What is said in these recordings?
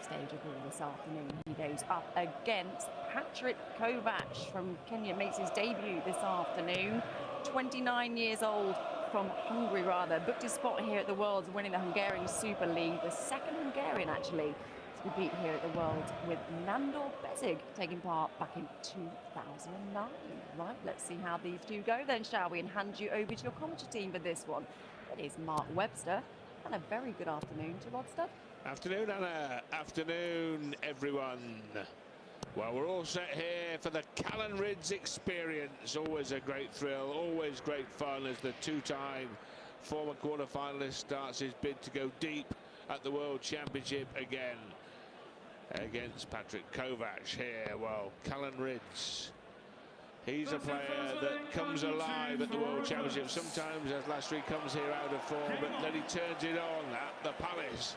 stage of all this afternoon. He goes up against Pattrik Kovacs from Kenya, makes his debut this afternoon. 29 years old, from Hungary rather, booked his spot here at the Worlds, winning the Hungarian Super League, the second Hungarian actually to be beat here at the World, with Nandor Bezig taking part back in 2009. Right, let's see how these two go then, shall we, and hand you over to your commentary team for this one. It is Mark Webster, and a very good afternoon to Rod Studd. Afternoon, Anna. Afternoon, everyone. Well, we're all set here for the Callan Rydz experience. Always a great thrill, always great fun as the two-time former quarter-finalist starts his bid to go deep at the World Championship again against Pattrik Kovacs here. Well, Callan Rydz, he's a player that comes alive at the World Championship. Sometimes, as last week, comes here out of form, but then he turns it on at the Palace.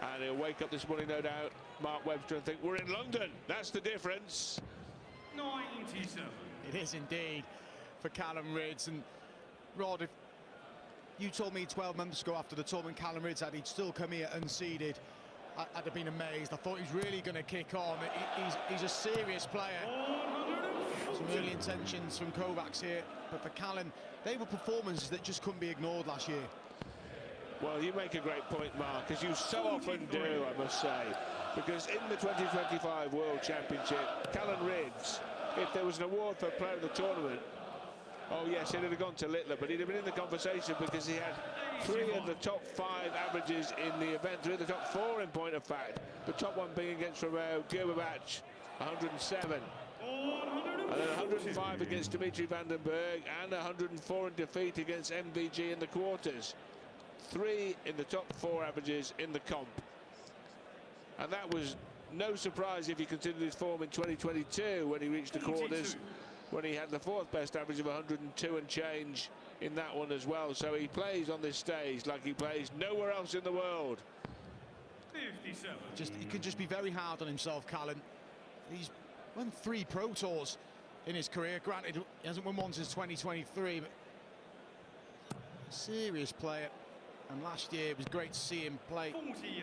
And he'll wake up this morning, no doubt, Mark Webster, and think, we're in London. That's the difference. 97. It is indeed for Callan Rydz. And Rod, if you told me 12 months ago after the tournament Callan Rydz had, he'd still come here unseeded, I'd have been amazed. I thought he was really going to kick on. He's a serious player. Some early intentions from Kovacs here, but for Callan, they were performances that just couldn't be ignored last year. Well, you make a great point, Mark, as you so often do, I must say, because in the 2025 World Championship, Callan Rydz, if there was an award for player of the tournament, oh yes, it would have gone to Littler, but he'd have been in the conversation because he had 3 of the top 5 averages in the event, 3 of the top 4 in point of fact. The top one being against Romeo Kovacs, 107. And then 105 against Dimitri Vandenberg, and 104 in defeat against MVG in the quarters. 3 in the top 4 averages in the comp. And that was no surprise if you considered his form in 2022 when he reached the quarters, when he had the 4th best average of 102 and change in that one as well. So he plays on this stage like he plays nowhere else in the world. 57. He can just be very hard on himself, Callan. He's won 3 Pro Tours in his career. Granted, he hasn't won one since 2023, but a serious player. And last year it was great to see him play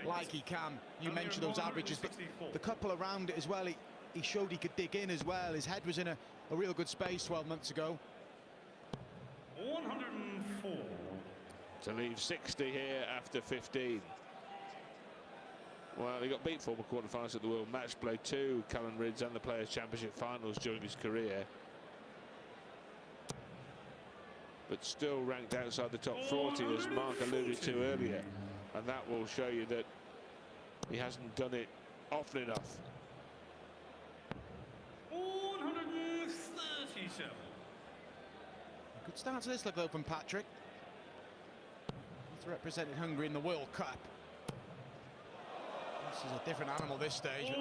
like he can. You mentioned those averages, but the couple around it as well, he showed he could dig in as well. His head was in a real good space 12 months ago. 104. To leave 60 here after 15. Well, he got beat former quarterfinals at the World Match Play 2, Callan Rydz, and the Players' Championship finals during his career. But still ranked outside the top 40, as Mark alluded to earlier. And that will show you that he hasn't done it often enough. 137. A good start to this look though from Pattrik. He's represented Hungary in the World Cup. This is a different animal this stage.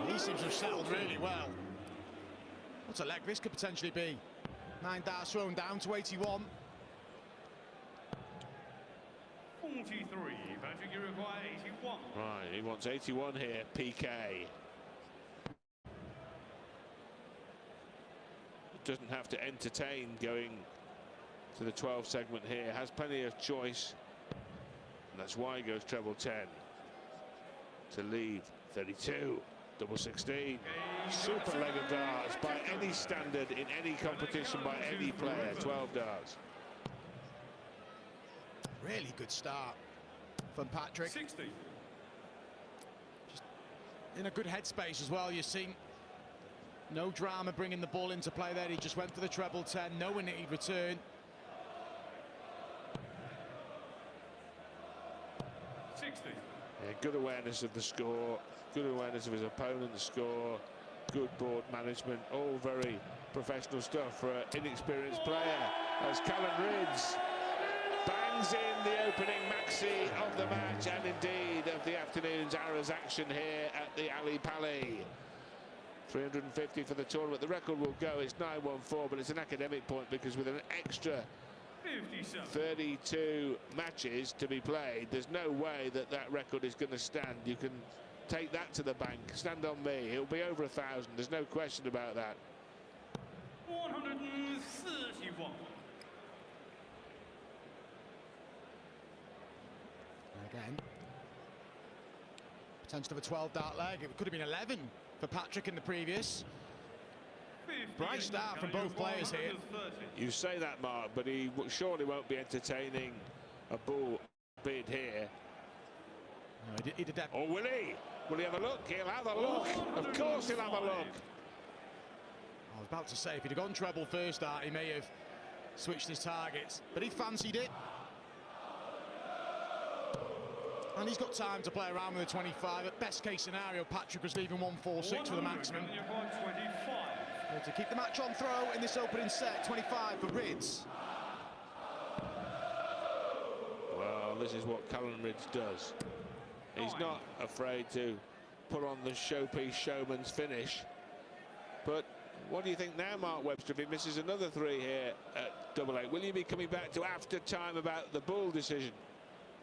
He seems to have settled really well. What's a leg this could potentially be? 9 darts thrown down to 81. 43. Patrick, you require 81. Right, he wants 81 here, PK. Doesn't have to entertain going to the 12 segment here. Has plenty of choice. And that's why he goes treble 10. To leave 32. Double 16. Super leg of darts by any standard in any competition by any player. 12 darts. Really good start from Pattrik. 60. Just in a good headspace as well. You've seen no drama bringing the ball into play there. He just went for the treble 10, knowing that he'd return. 60. Yeah, good awareness of the score, good awareness of his opponent's score, good board management, all very professional stuff for an inexperienced player. As Callan Rydz bangs in the opening maxi of the match, and indeed of the afternoon's Arras action here at the Ali Palais. 350 for the tournament. The record will go, it's 914, but it's an academic point because with an extra 32 matches to be played, there's no way that that record is going to stand. You can take that to the bank, stand on me, it'll be over 1,000, there's no question about that. 131. Again, Potential of a 12-dart leg. It could have been 11 for Pattrik in the previous. Bright start from both players here. You say that, Mark, but he surely won't be entertaining a bull bid here. No, he did that. Or will he? Will he have a look? He'll have a look. Of course he'll have a look. I was about to say, if he'd have gone treble first dart, he may have switched his targets, but he fancied it. And he's got time to play around with the 25. At best case scenario, Pattrik was leaving 146 for the maximum. To keep the match on throw in this opening set, 25 for Rydz. Well, this is what Callan Rydz does. He's not afraid to put on the showpiece showman's finish. But what do you think now, Mark Webster, if he misses another 3 here at double-8? Will you be coming back to after time about the bull decision?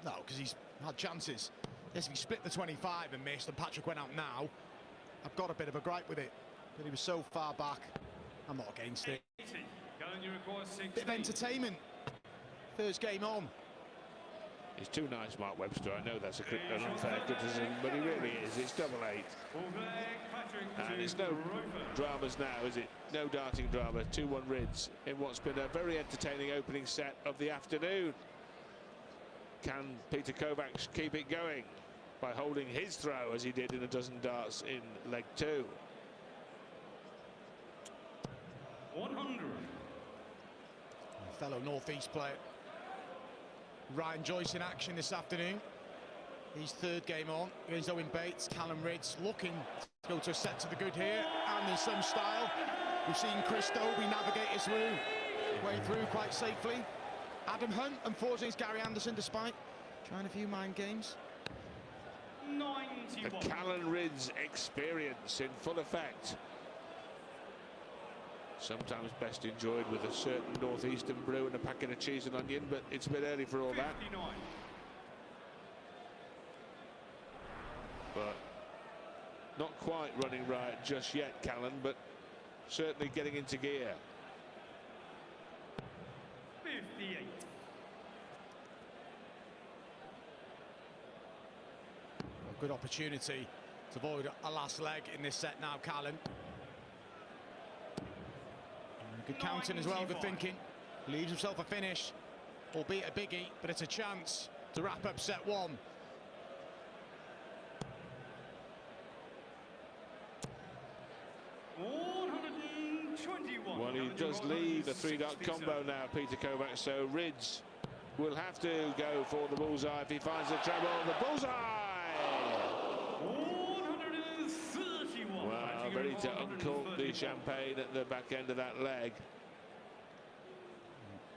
No, because he's had chances. Yes, if he split the 25 and missed and Pattrik went out now, I've got a bit of a gripe with it. But he was so far back, I'm not against it. Bit of entertainment. First game on. He's too nice, Mark Webster. I know that's an unfair criticism, but he really is. It's double-8. And it's no dramas now, is it? No darting drama. 2-1 Rydz in what's been a very entertaining opening set of the afternoon. Can Pattrik Kovacs keep it going by holding his throw as he did in a dozen darts in leg 2? 100. Fellow Northeast player Ryan Joyce in action this afternoon. His 3rd game on against Owen Bates. Callan Rydz looking to go to a set to the good here, and in some style. We've seen Chris Dobie navigate his way through quite safely. Adam Hunt, unfortunately, it's Gary Anderson, despite trying a few mind games. 91. The Callan Rydz experience in full effect. Sometimes best enjoyed with a certain northeastern brew and a packet of cheese and onion, but it's a bit early for all that. 59. But not quite running right just yet, Callan, but certainly getting into gear. 58. A good opportunity to avoid a last leg in this set now, Callan. Good counting as well, good thinking. Leaves himself a finish, albeit a biggie, but it's a chance to wrap up set 1. Well, he does leave a 3-dot combo now, Pattrik Kovacs, so Rydz will have to go for the bullseye if he finds the treble. The bullseye! 131. Well, ready to uncork the champagne at the back end of that leg.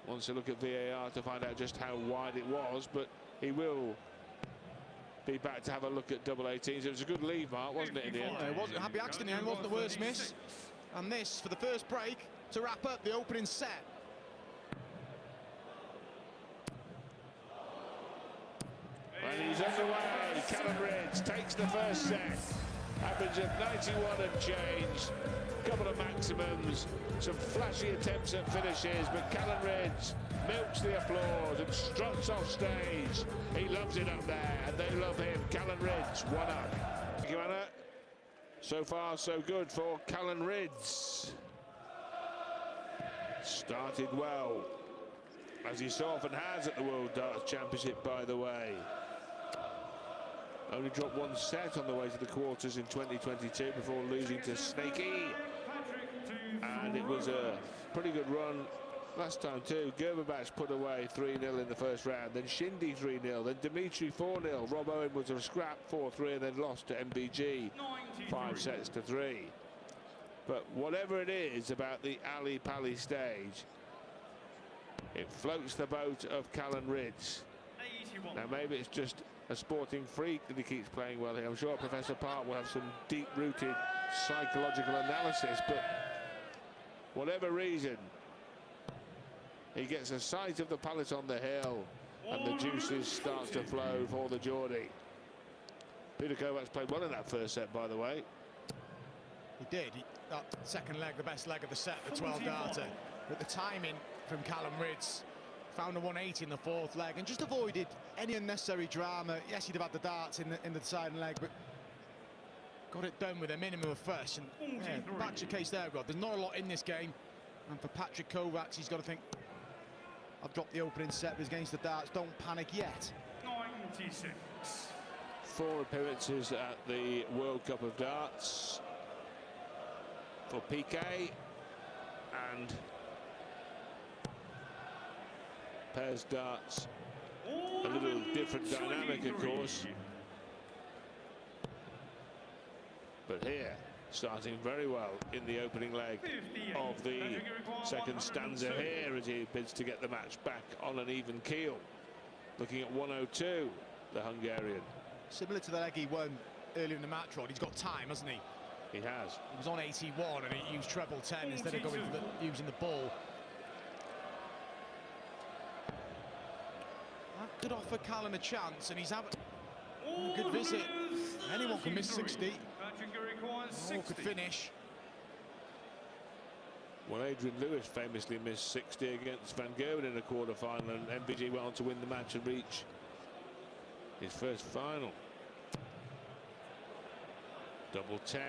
Wants to look at VAR to find out just how wide it was, but he will be back to have a look at double 18s. It was a good leave, Mark, wasn't it, in the end? It wasn't a happy accident, and wasn't the worst miss. And this for the first break to wrap up the opening set. And he's underway. Callan Rydz takes the first set. Average of 91 and change. Couple of maximums. Some flashy attempts at finishes, but Callan Rydz milks the applause and struts off stage. He loves it up there, and they love him. Callan Rydz, 1 up. Thank you, Anna. So far, so good for Callan Rydz. Started well, as he so often has at the World Darts Championship, by the way. Only dropped 1 set on the way to the quarters in 2022 before losing to Snakey. And it was a pretty good run last time too. Gerberbach put away 3-0 in the first round, then Shindy 3-0, then Dimitri 4-0. Rob Owen was a scrap 4-3 and then lost to MBG 5 sets to 3. But whatever it is about the Ali Pali stage, it floats the boat of Callan Rydz. Now maybe it's just a sporting freak that he keeps playing well here. I'm sure Professor Park will have some deep-rooted psychological analysis, but whatever reason, he gets a sight of the pallet on the hill and the juices starts to flow for the Geordie. Pattrik Kovacs played well in that first set, by the way. He did. That second leg, the best leg of the set, the 12-darter. But the timing from Callan Rydz, found a 180 in the 4th leg and just avoided any unnecessary drama. Yes, he'd have had the darts in the deciding leg, but got it done with a minimum of fuss. And yeah, back to your case there, Rod. There's not a lot in this game. And for Pattrik Kovacs, he's got to think, I've dropped the opening set, but against the darts, don't panic yet. 96. 4 appearances at the World Cup of Darts for Piqué, and pairs darts, a little different dynamic, of course. But here, starting very well in the opening leg of the second stanza here, as he bids to get the match back on an even keel. Looking at 102, the Hungarian. Similar to the leg he won earlier in the match, Rod, he's got time, hasn't he? He has. He was on 81 and he used treble 10 instead of going for using the ball. That could offer Callan a chance, and he's having a good visit. Anyone can miss 60. All could finish. Well, Adrian Lewis famously missed 60 against Van Gerwen in a quarter-final, and MVG went on to win the match and reach his first final. Double 10.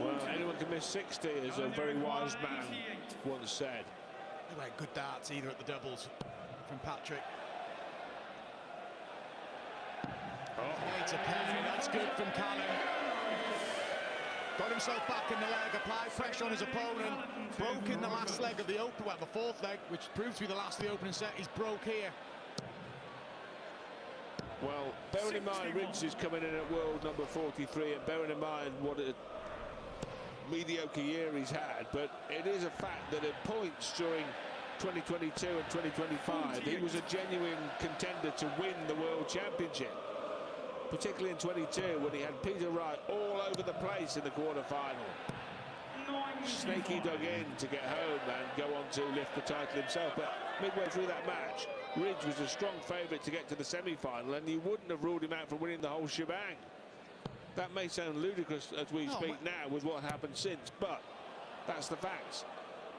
Well, anyone can miss 60, as a very wise man once said. They weren't good darts either at the doubles from Pattrik. It's a penalty, that's good from Callan. Got himself back in the leg, applied pressure on his opponent, broke in the last leg of the open, well, the fourth leg, which proved to be the last of the opening set. He's broke here. Well, bearing in mind Rydz is coming in at world number 43, and bearing in mind what a mediocre year he's had, but it is a fact that at points during 2022 and 2025 he was a genuine contender to win the World Championship, particularly in 22 when he had Peter Wright all over the place in the quarter-final. Snaky dug in to get home and go on to lift the title himself, but midway through that match Rydz was a strong favourite to get to the semi-final, and you wouldn't have ruled him out from winning the whole shebang. That may sound ludicrous as we speak now with what happened since, but that's the facts.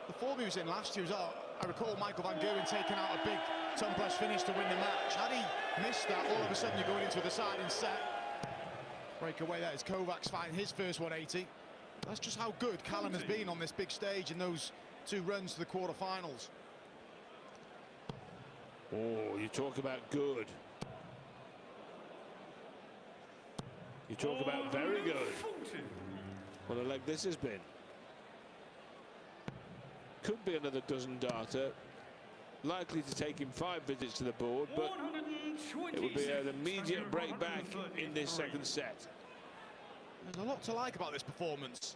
The form he was in last year was, I recall Michael Van Gerwen taking out a big ton-plus finish to win the match. Had he missed that, all of a sudden you're going into a deciding set. Break away there as Kovacs finding his first 180. That's just how good Callan has been on this big stage in those 2 runs to the quarter-finals. Oh, you talk about good. You talk about very good. What a leg this has been. Could be another dozen darter. Likely to take him 5 visits to the board, but it would be an immediate break back in this second set. There's a lot to like about this performance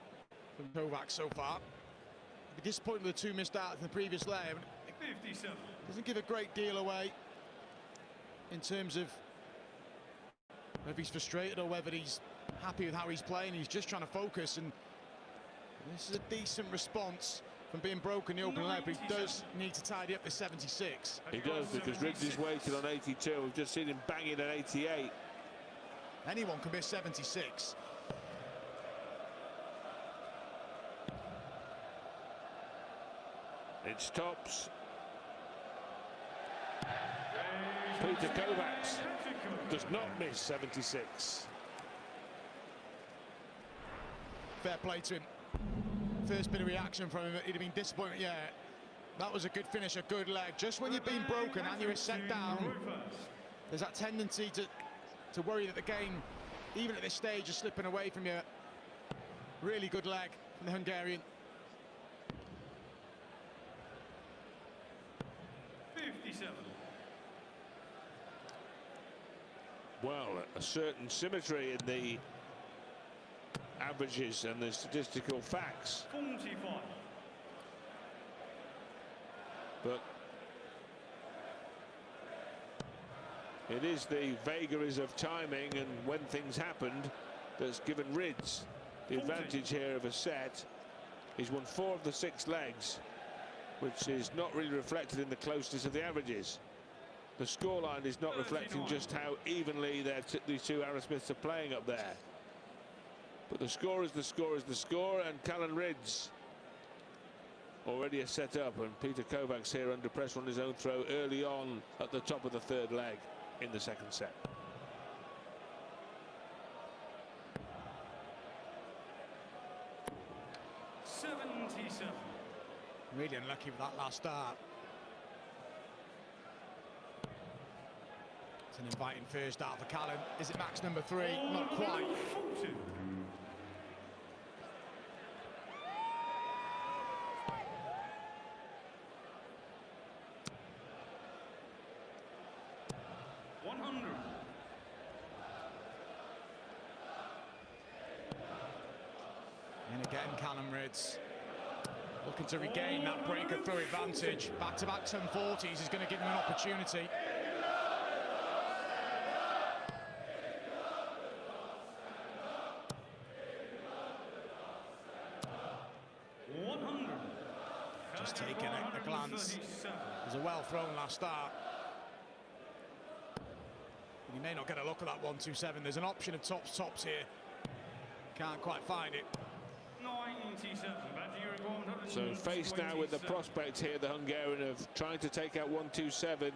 from Kovacs so far. I'd be disappointed with the 2 missed darts in the previous leg. 57. Doesn't give a great deal away in terms of whether he's frustrated or whether he's happy with how he's playing. He's just trying to focus, and this is a decent response from being broken in the opening leg, but he does need to tidy up the 76. He does, because Rydz is waiting on 82. We've just seen him banging at 88. Anyone can miss 76. It's tops. Peter Kovacs does not miss 76. Fair play to him. First bit of reaction from him, he'd have been disappointed. Yeah, that was a good finish, a good leg. Just when you've been broken and you're set down, there's that tendency to worry that the game, even at this stage, is slipping away from you. Really good leg from the Hungarian. 57. Well, a certain symmetry in the averages and the statistical facts. 45. But it is the vagaries of timing and when things happened that's given Rydz the advantage here of a set. He's won 4 of the 6 legs, which is not really reflected in the closeness of the averages. The scoreline is not reflecting just how evenly these 2 Aerosmiths are playing up there. But the score is the score is the score, and Callan Rydz already a set up, and Peter Kovacs here under pressure on his own throw early on at the top of the 3rd leg in the second set. 77. Really unlucky with that last start. It's an inviting first start for Callan. Is it max number 3? Not quite. 40. And again, Callan Rydz looking to regain that breaker-through advantage. Back-to-back 1040s is going to give him an opportunity. Just taking a glance. It was a well-thrown last start. You may not get a look at that 127. There's an option of tops here. Can't quite find it. 97. So faced now with the prospect here, the Hungarian, of trying to take out 127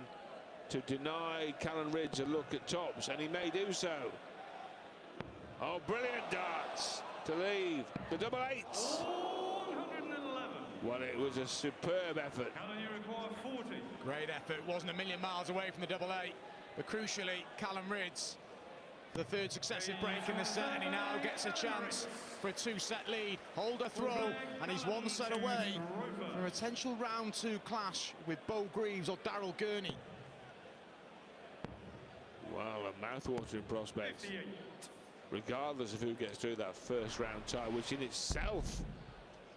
to deny Callan Rydz a look at tops, and he may do so. Oh, brilliant darts to leave the double eights. 111. Well, it was a superb effort. Callan, you require 40. Great effort. Wasn't a million miles away from the double eight, but crucially, Callan Rydz, the third successive break in the set, and he now gets a chance for a 2-set lead. Hold a throw, and he's 1 set away from a potential round 2 clash with Bo Greaves or Daryl Gurney. Wow, a mouth-watering prospect. 58. Regardless of who gets through that first round tie, which in itself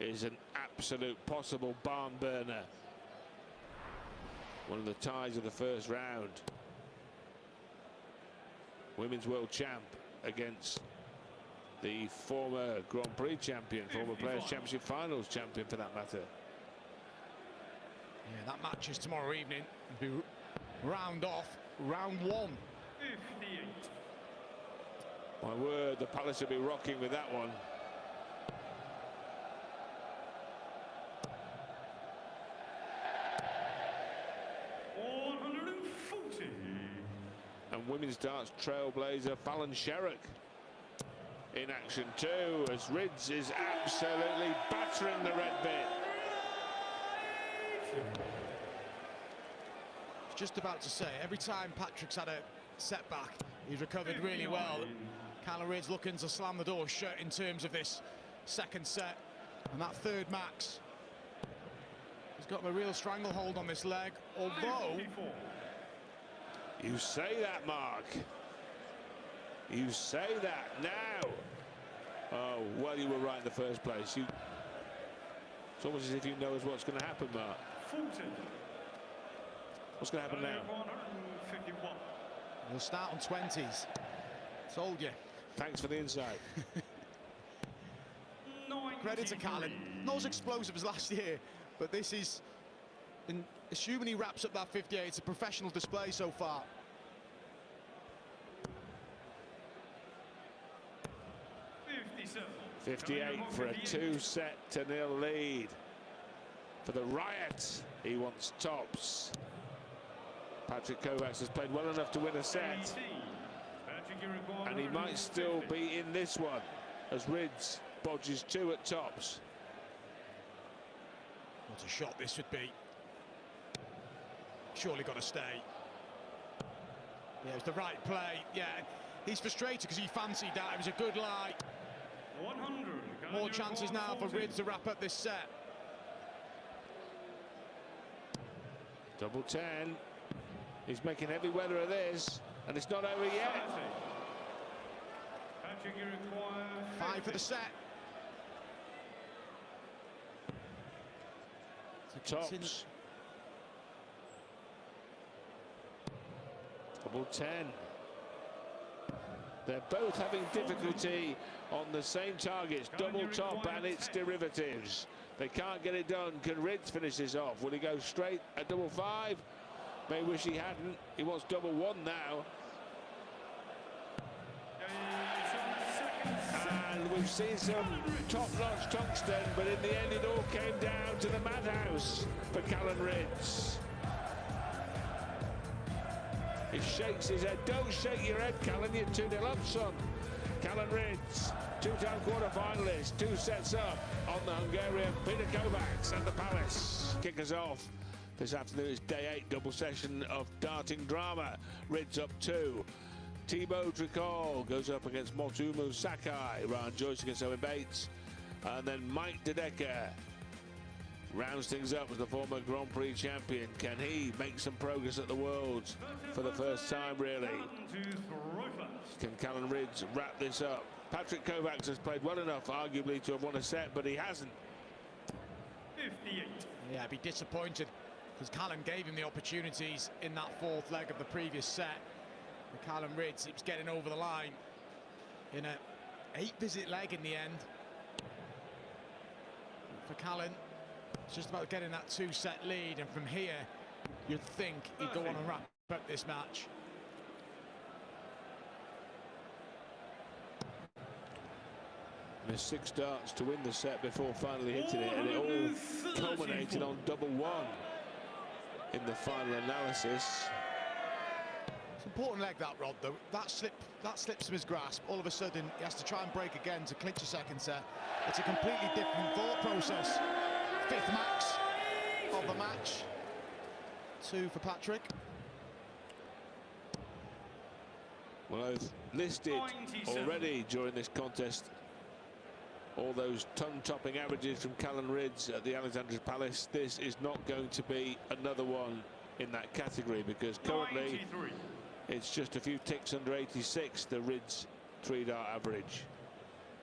is an absolute possible barn burner. One of the ties of the first round. Women's world champ against the former Grand Prix champion, former Players' Championship Finals champion for that matter. Yeah, that match is tomorrow evening. It'll be round 1. 58. My word, the Palace will be rocking with that one. And women's darts trailblazer Fallon Sherrock in action too, as Rydz is absolutely battering the red bit. Just about to say, every time Patrick's had a setback, he's recovered really well. Callan Rydz looking to slam the door shut in terms of this second set, and that third max. He's got a real stranglehold on this leg, although... You say that, Mark. You say that now. Oh, well, you were right in the first place. It's almost as if you know what's going to happen, Mark. 40. What's going to happen now? 151. We'll start on 20s. Told you. Thanks for the insight. Credit to Callan. Not as explosive as last year, but this is, assuming he wraps up that 58, it's a professional display so far. 58 for a 2-set-0 lead. For the Riot, he wants tops. Pattrik Kovacs has played well enough to win a set. And he might still be in this one, as Rydz bodges 2 at tops. What a shot this would be. Surely got to stay. Yeah, it was the right play. Yeah, he's frustrated because he fancied that. It was a good lie. 100. More chances now for Rydz to wrap up this set. Double 10. He's making heavy weather of this, and it's not over yet. Patrick, you require 5 for the set. Tops. Double 10. They're both having difficulty on the same targets, double top and its derivatives. They can't get it done. Can Rydz finish this off? Will he go straight at double 5? May wish he hadn't. He wants double 1 now. And we've seen some top-notch tungsten, but in the end it all came down to the madhouse for Callan Rydz. He shakes his head. Don't shake your head, Callan. You're 2-0 up, son. Callan Rydz, two-time quarter-finalist, 2 sets up on the Hungarian Pattrik Kovacs and the Palace. Kick us off this afternoon's day 8 double session of darting drama. Rydz up 2. Thibaut Tricol goes up against Motumu Sakai. Ryan Joyce against Owen Bates. And then Mike De Decker rounds things up as the former Grand Prix champion. Can he make some progress at the Worlds for the first time, really? Can Callan Rydz wrap this up? Pattrik Kovacs has played well enough, arguably, to have won a set, but he hasn't. 58. Yeah, I'd be disappointed because Callan gave him the opportunities in that 4th leg of the previous set. And Callan Rydz, it was getting over the line in a 8-visit leg in the end. For Callan, it's just about getting that 2-set lead, and from here, you'd think he'd go on and wrap up this match. There's 6 darts to win the set before finally hitting it, and it all culminated on double 1 in the final analysis. It's an important leg, that, Rod, though. That slips from his grasp. All of a sudden, he has to try and break again to clinch a second set. It's a completely different thought process. 5th max of the match. 2 for Pattrik. Well, I've listed already during this contest all those ton-topping averages from Callan Rydz at the Alexandra's Palace. This is not going to be another one in that category, because currently 93. it's just a few ticks under 86, the Rydz 3-dart average,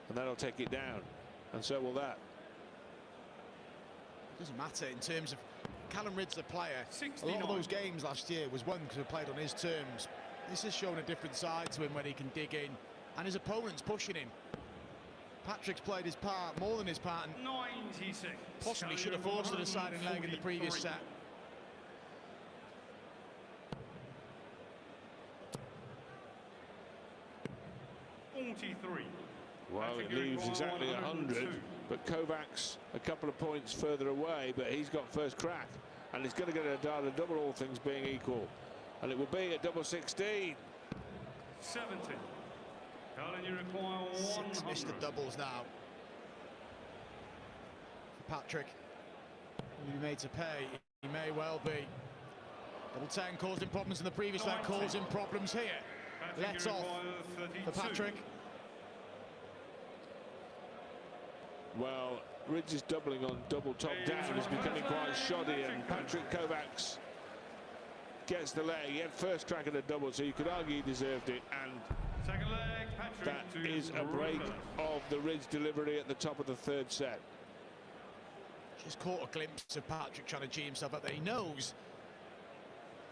and that'll take it down, and so will that. It doesn't matter in terms of Callan Rydz, the player. 69. A lot of those games last year was won because he played on his terms. This has shown a different side to him when he can dig in, and his opponent's pushing him. Patrik's played his part, more than his part, and 96. possibly should have forced the deciding leg in the previous set. Well, it leaves exactly 100, but Kovacs a couple of points further away, but he's got first crack, and he's going to get a dart of double, all things being equal, and it will be at double 16. 70. Callan, you require 100. 6 Mr. Doubles now for Pattrik. He'll be made to pay. He may well be. Double 10 caused him problems in the previous leg, caused him problems here. Let's off for Pattrik. Well, Rydz is doubling on double top down. He's becoming quite shoddy, and Pattrik Kovacs gets the leg. He had first crack at a double, so you could argue he deserved it, and Second leg, Pattrik that is a break of the Rydz delivery at the top of the 3rd set. Just caught a glimpse of Pattrik trying to G himself up there. He knows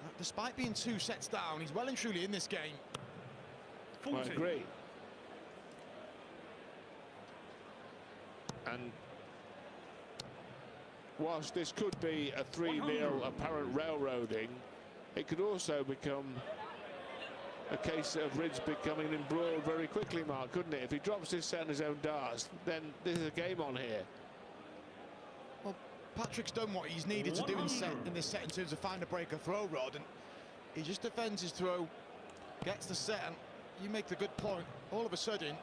that despite being 2 sets down, he's well and truly in this game. 40. I agree. And whilst this could be a 3-0 apparent railroading, it could also become a case of Rydz becoming embroiled very quickly, Mark, couldn't it? If he drops this set on his own darts, then there's a game on here. Well, Patrick's done what he's needed to do in this set in terms of find a break, a throw, Rod, and he just defends his throw, gets the set, and you make the good point. All of a sudden,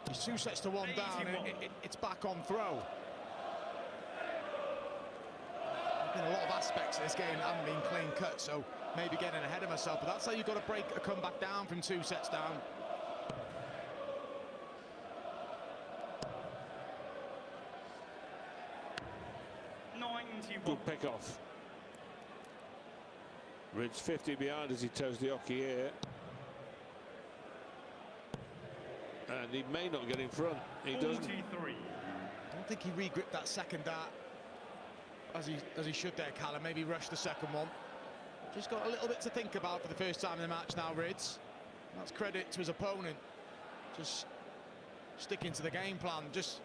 he's 2 sets to 1 down, and it's back on throw. There's been a lot of aspects of this game that haven't been clean cut, so maybe getting ahead of myself, but that's how you've got to break a comeback down from 2 sets down. Good pick off. Rydz 50 behind as he toes the hockey here. And he may not get in front. He doesn't. 43. I don't think he re-gripped that second dart as he should there, Callan. Maybe rushed the second one. Just got a little bit to think about for the first time in the match now, Rydz. That's credit to his opponent. Just sticking to the game plan. Just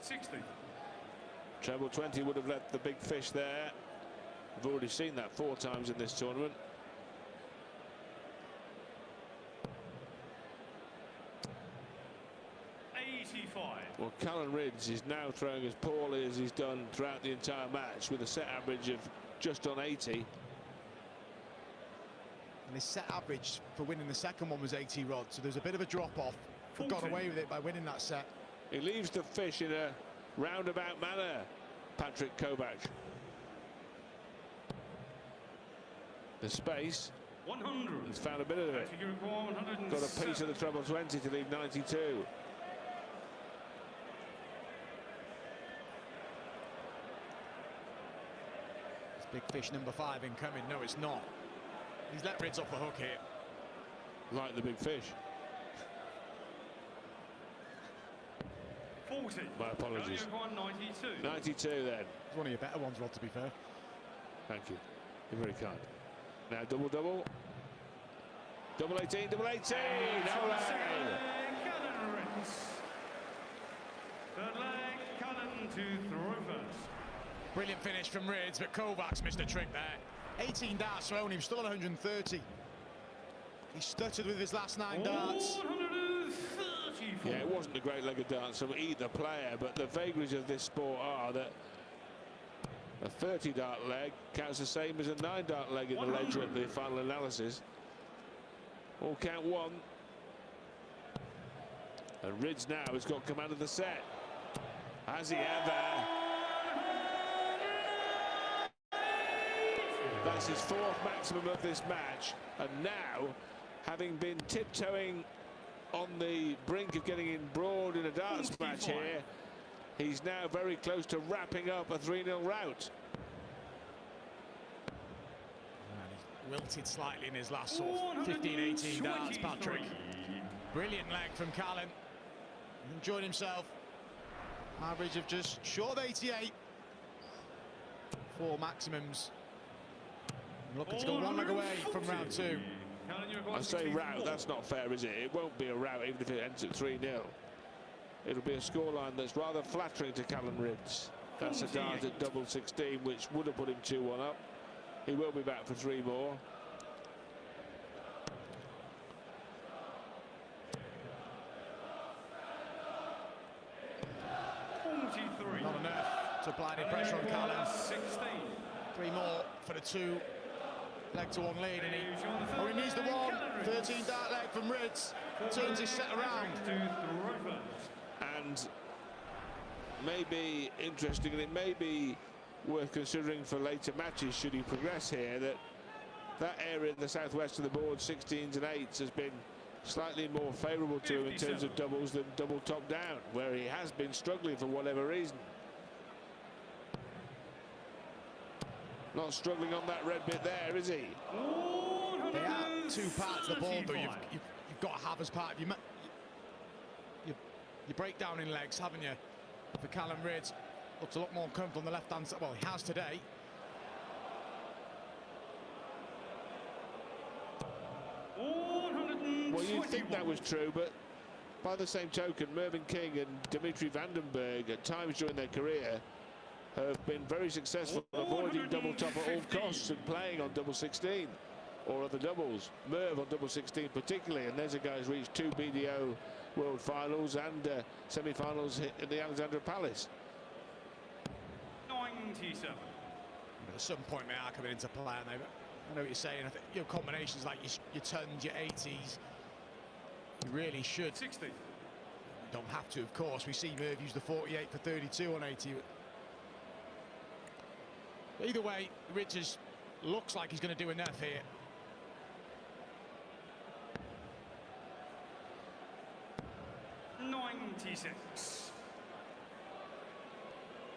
60. Treble 20 would have let the big fish there. We've already seen that 4 times in this tournament. Well, Callan Rydz is now throwing as poorly as he's done throughout the entire match, with a set average of just on 80. And his set average for winning the second one was 80 rods, so there's a bit of a drop-off. But got away with it by winning that set. He leaves the fish in a roundabout manner, Pattrik Kovacs. The space. 100. He's found a bit of it. Got a piece of the treble 20 to leave 92. It's big fish number 5 incoming. No, it's not. He's let Rydz off the hook here. Like the big fish. 40. My apologies. 92. 92 then. It's one of your better ones, Rod, to be fair. Thank you. You're very kind. Now double. Double 18, double 18. No way. Callan Rydz. Third leg, Callan to throw first. Brilliant finish from Rydz, but Kovacs missed a trick there. 18 darts thrown, he was still on 130. He stuttered with his last 9 darts. 134. Yeah, it wasn't a great leg of dance from either player, but the vagaries of this sport are that a 30 dart leg counts the same as a 9 dart leg in the ledger of the final analysis. All count 1. And Rydz now has got command of the set. Has he ever? That's his 4th maximum of this match. And now, having been tiptoeing on the brink of getting embroiled in a darts match here, he's now very close to wrapping up a 3-0 rout. And he wilted slightly in his last sort of 15-18 darts, Pattrik. Brilliant leg from Callan. He enjoyed himself. Average of just short of 88. 4 maximums. Looking to go 1 leg away from round 2. I say rout, that's not fair, is it? It won't be a rout even if it ends at 3-0. It'll be a scoreline that's rather flattering to Callan Rydz. That's a dart at double 16, which would have put him 2-1 up. He will be back for 3 more. Not enough to apply any pressure on Callan. 3 more for the 2 leg to 1 lead, and he needs the 1. 13 dart leg from Rydz. Turns his set around. And maybe interesting, and it may be worth considering for later matches should he progress here, that area in the southwest of the board, 16s and 8s, has been slightly more favourable to him in terms of doubles than double top down, where he has been struggling for whatever reason. Not struggling on that red bit there, is he? They are 2 parts of the ball, though. You've got to have as part of your breakdown in legs, haven't you? For Callan Rydz, looks a lot more comfortable on the left-hand side. Well, he has today. Well, you'd think that was true, but by the same token, Mervyn King and Dimitri Vandenberg at times during their career have been very successful at avoiding double top at all costs and playing on double 16 or other doubles. Merv on double 16 particularly, and there's a guy who's reached 2 BDO World Finals and semi-finals in the Alexandra Palace. 97. At some point, they are coming into play, and I know what you're saying. I think your combinations like your tons, your 80s, you really should. 60. You don't have to, of course. We see Merv use the 48 for 32 on 80. Either way, Rydz looks like he's going to do enough here.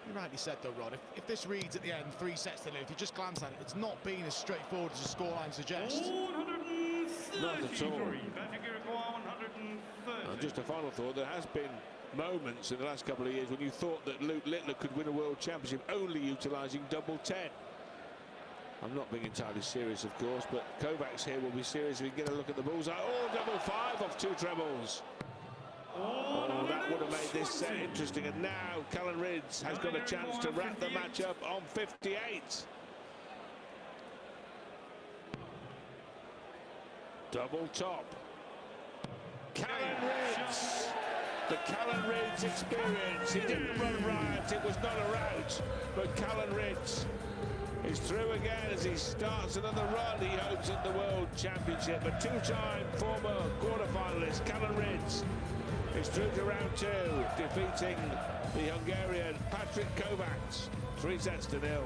You rightly said though, Rod, if this reads at the end 3 sets to 0, if you just glance at it, it's not been as straightforward as the scoreline suggests. Not at all. And just a final thought, there has been moments in the last couple of years when you thought that Luke Littler could win a world championship only utilising double 10. I'm not being entirely serious, of course, but Kovacs here will be serious if he can get a look at the bullseye. Oh, double 5 off 2 trebles. Oh, that would have made this set interesting. And now Callan Rydz has got a chance to wrap the match up on 58. Double top. Callan Rydz. The Callan Rydz experience. He didn't run riot. It was not a rout. But Callan Rydz is through again as he starts another run, he hopes, at the World Championship. A two-time former quarter-finalist, Callan Rydz, is through to round 2, defeating the Hungarian Pattrik Kovacs 3-0.